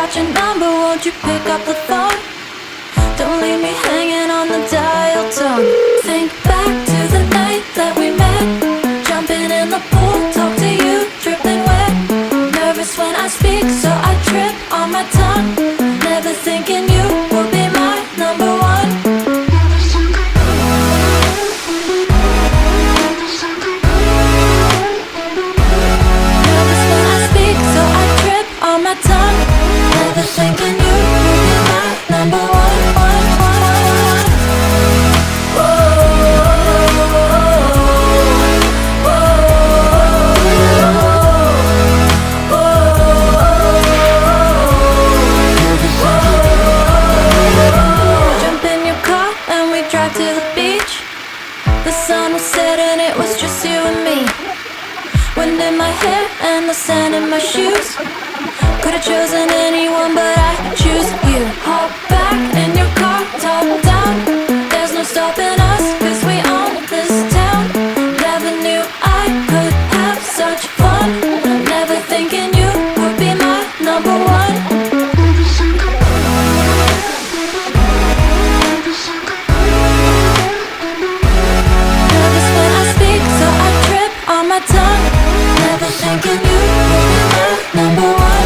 got your number, won't you pick up the phone? Don't leave me hanging on the dial tone. Think back to the night that we met, jumping in the pool, talk to you, dripping wet. Nervous when I speak, so I trip on my tongue. Never thinking you would be my number one. Nervous when I speak, so I trip on my tongue. Never thinking you would be my number one. And the sand in my shoes. Could've chosen anyone, but I choose you. Hop back in your car, top down. There's no stopping us, 'cause we own this town. Never knew I could have such fun. Never thinking you would be my number one. Nervous when I speak, so I trip on my tongue. Never thinking you would be my number one.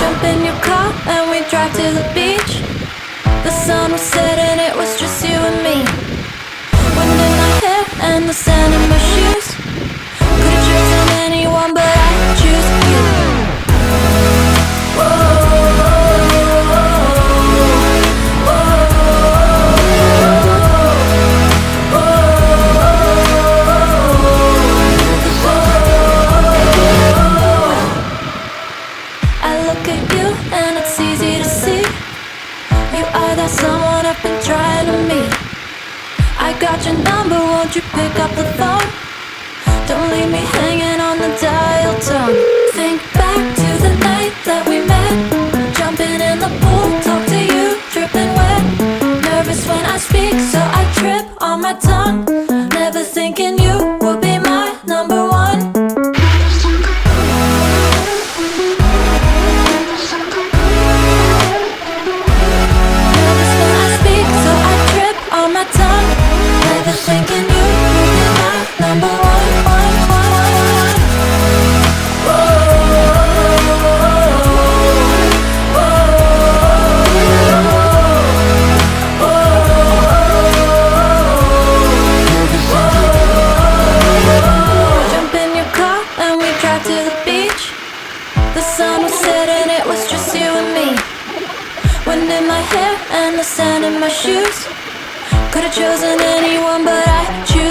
Jump in your car and we drive to the beach. The sun was setting, it was just you and me. Wind in my hair and the sand in my shoes. Could've chosen anyone, but I choose you. I look at you and it's easy to see. You are that someone I've been trying to meet. I got your number, won't you pick up the phone? Don't leave me hanging on the dial tone. Think back to the night that we met, jumping in the pool, talk to you, dripping wet. Nervous when I speak, so I trip on my tongue. Never thinking you would be my number one. Nervous when I speak, so I trip on my tongue. Never thinking you would be my number one. And the sand in my shoes. Could've chosen anyone, but I choose